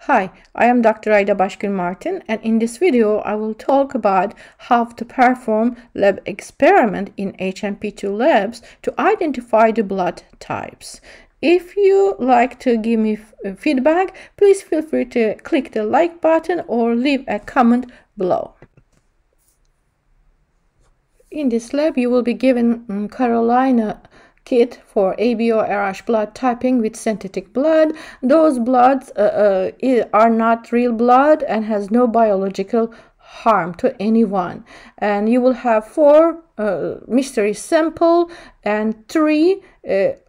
Hi, I am Dr. Ayda Başgül Martin, and in this video I will talk about how to perform lab experiment in HNP2 labs to identify the blood types. If you like to give me feedback, please feel free to click the like button or leave a comment below. In this lab, you will be given Carolina kit for ABO/RH blood typing with synthetic blood. Those bloods are not real blood and has no biological harm to anyone. And you will have 4 mystery sample and 3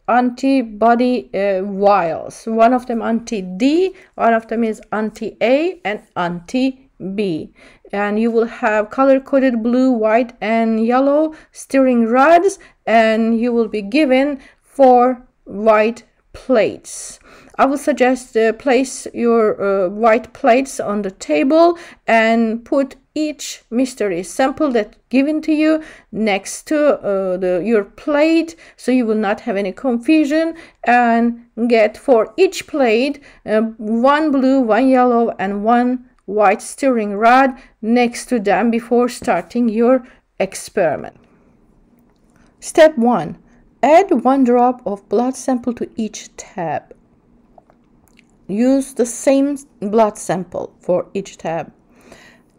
antibody vials. One of them anti-D, one of them is anti-A, and anti-B. And you will have color-coded blue, white, and yellow stirring rods, and you will be given 4 white plates. I will suggest place your white plates on the table and put each mystery sample that's given to you next to your plate, so you will not have any confusion, and get for each plate 1 blue, 1 yellow, and 1 white stirring rod next to them before starting your experiment. Step 1. Add 1 drop of blood sample to each tab. Use the same blood sample for each tab.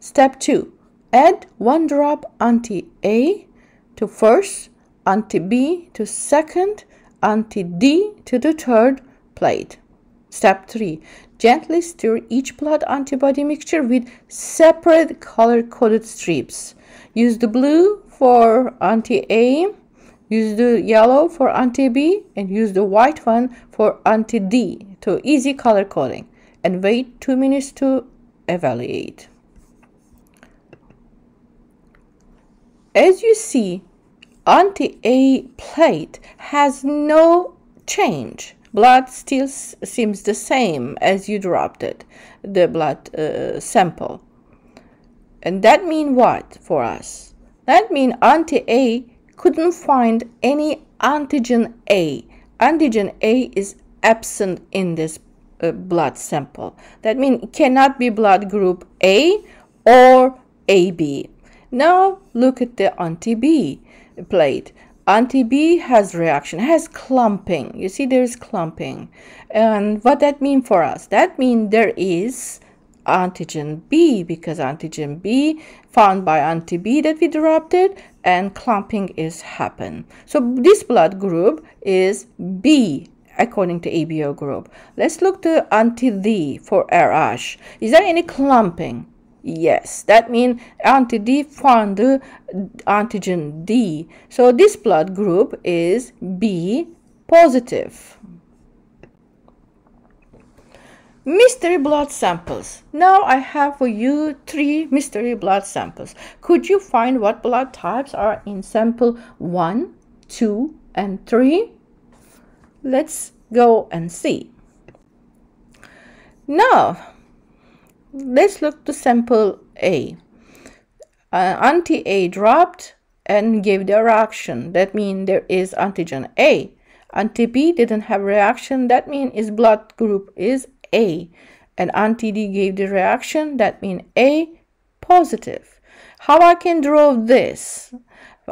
Step 2. Add 1 drop anti-A to first, anti-B to second, anti-D to the third plate. Step 3. Gently stir each blood antibody mixture with separate color-coded strips. Use the blue for anti-A, use the yellow for anti-B, and use the white one for anti-D to easy color coding, and wait 2 minutes to evaluate. As you see, anti-A plate has no change. Blood still seems the same as you dropped it, the blood sample. And that means what for us? That means anti-A couldn't find any antigen A. Antigen A is absent in this blood sample. That means it cannot be blood group A or AB. Now look at the anti-B plate. Anti-B has reaction, has clumping. You see there is clumping. And what that means for us? That means there is antigen B, because antigen B found by anti-B that we dropped it, and clumping is happen. So this blood group is B according to ABO group. Let's look to anti-D for RH. Is there any clumping? Yes, that means anti-D found the antigen D. So this blood group is B positive. Mystery blood samples. Now I have for you 3 mystery blood samples. Could you find what blood types are in sample 1, 2, and 3? Let's go and see. Now, let's look to sample A. Anti-A dropped and gave the reaction. That means there is antigen A. Anti-B didn't have reaction. That means its blood group is A. And anti-D gave the reaction. That means A positive. How I can draw this?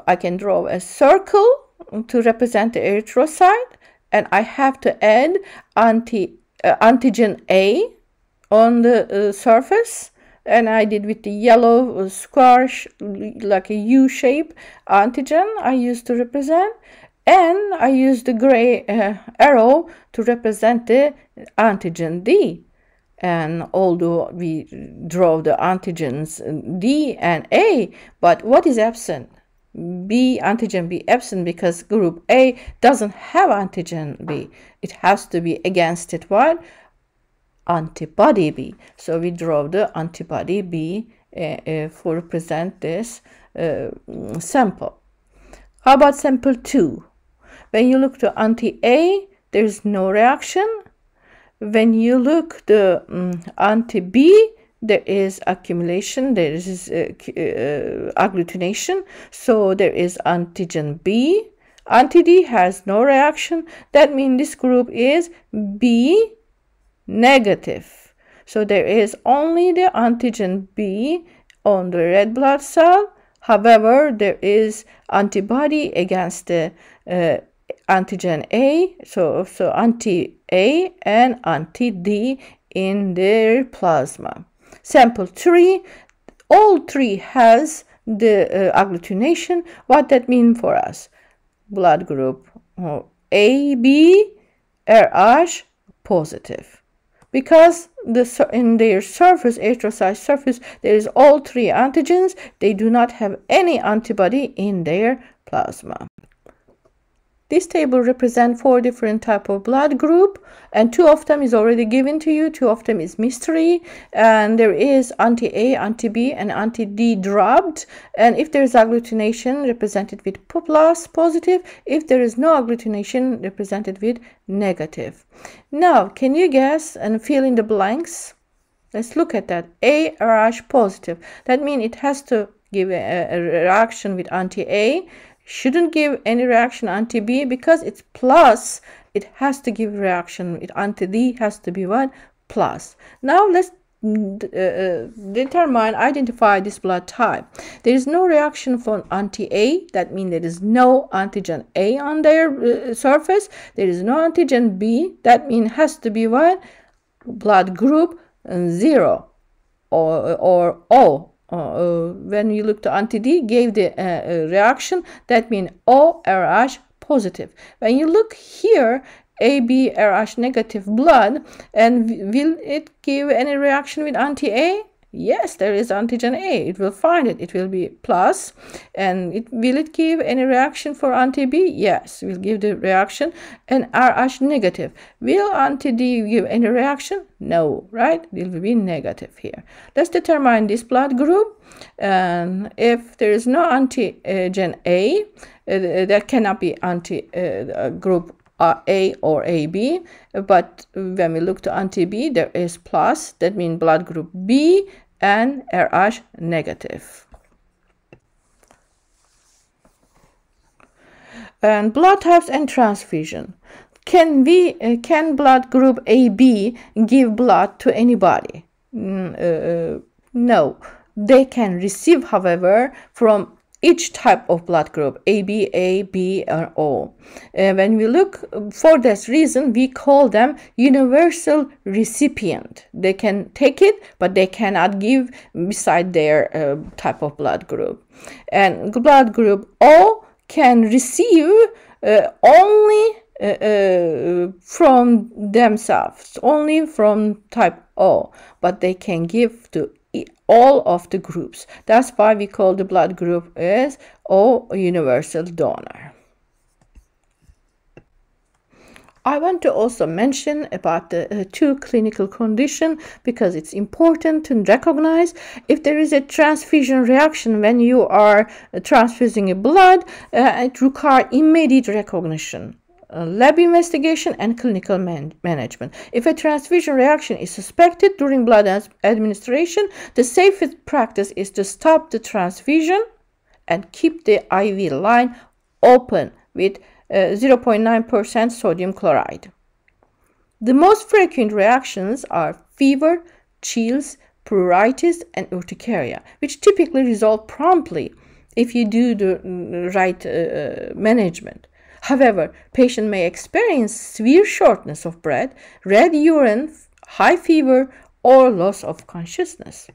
I can draw a circle to represent the erythrocyte, and I have to add antigen A on the surface, and I did with the yellow square like a U-shape antigen I used to represent, and I used the gray arrow to represent the antigen D. And although we draw the antigens D and A, but what is absent? B, antigen B absent, because group A doesn't have antigen B. It has to be against it what? Antibody B. So we draw the antibody B for represent this sample. How about sample 2? When you look to anti-A, there is no reaction. When you look the anti-B, there is accumulation, there is agglutination. So there is antigen B. Anti-D has no reaction. That means this group is B negative. So there is only the antigen B on the red blood cell. However, there is antibody against the antigen A, so anti-A and anti-D in their plasma. Sample 3, all three has the agglutination. What that means for us? Blood group AB, RH positive. Because in their surface, erythrocyte surface, there is all three antigens. They do not have any antibody in their plasma. This table represents 4 different types of blood group, and 2 of them is already given to you. 2 of them is mystery, and there is anti-A, anti-B, and anti-D dropped. And if there is agglutination, represented with plus positive. If there is no agglutination, represented with negative. Now, can you guess and fill in the blanks? Let's look at that. A, RH positive. That means it has to give a reaction with anti-A. Shouldn't give any reaction anti-B because it's plus. It has to give reaction with anti-D, has to be what? Plus. Now let's identify this blood type. There is no reaction for anti-A. That means there is no antigen A on their surface. There is no antigen B. That means has to be what? Blood group 0 or O. When you look to anti-D, gave the reaction. That means ORH positive. When you look here, AB RH negative blood, and will it give any reaction with anti-A? Yes, there is antigen A. It will find it. It will be plus. And will it give any reaction for anti-B? Yes, will give the reaction. And RH negative. Will anti-D give any reaction? No, right? It will be negative here. Let's determine this blood group. And if there is no antigen A, that cannot be group A or AB, but when we look to anti-B, there is plus. That means blood group B and RH negative. And blood types and transfusion. Can blood group AB give blood to anybody? No. They can receive, however, from each type of blood group, AB, A, B, or O. When we look for this reason, we call them universal recipient. They can take it, but they cannot give beside their type of blood group. And blood group O can receive only from themselves, only from type O, but they can give to all of the groups. That's why we call the blood group as O, universal donor. I want to also mention about the 2 clinical conditions because it's important to recognize if there is a transfusion reaction when you are transfusing a blood. It requires immediate recognition. Lab investigation and clinical management. If a transfusion reaction is suspected during blood administration, the safest practice is to stop the transfusion and keep the IV line open with 0.9% sodium chloride. The most frequent reactions are fever, chills, pruritus, and urticaria, which typically resolve promptly if you do the right management. However, patient may experience severe shortness of breath, red urine, high fever, or loss of consciousness.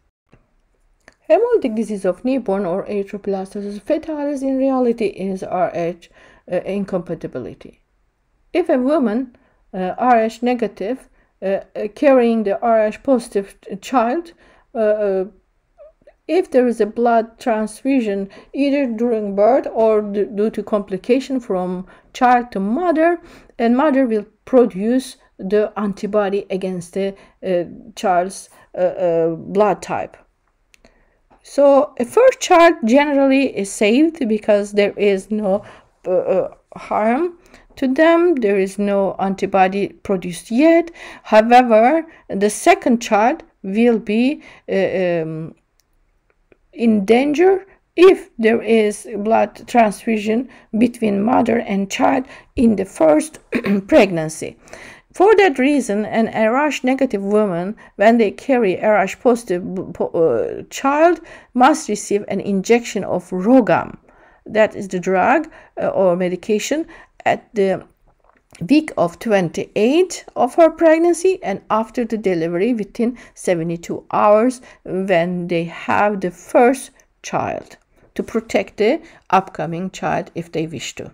Hemolytic disease of newborn or erythroplastosis fetalis in reality is RH incompatibility. If a woman RH negative carrying the RH positive child, if there is a blood transfusion either during birth or due to complication from child to mother, and mother will produce the antibody against the child's blood type. So a first child generally is saved because there is no harm to them. There is no antibody produced yet. However, the second child will be in danger if there is blood transfusion between mother and child in the first pregnancy. For that reason, an RH negative woman, when they carry RH positive child, must receive an injection of Rogam, that is the drug or medication, at the week of 28 of her pregnancy and after the delivery within 72 hours when they have the first child, to protect the upcoming child if they wish to.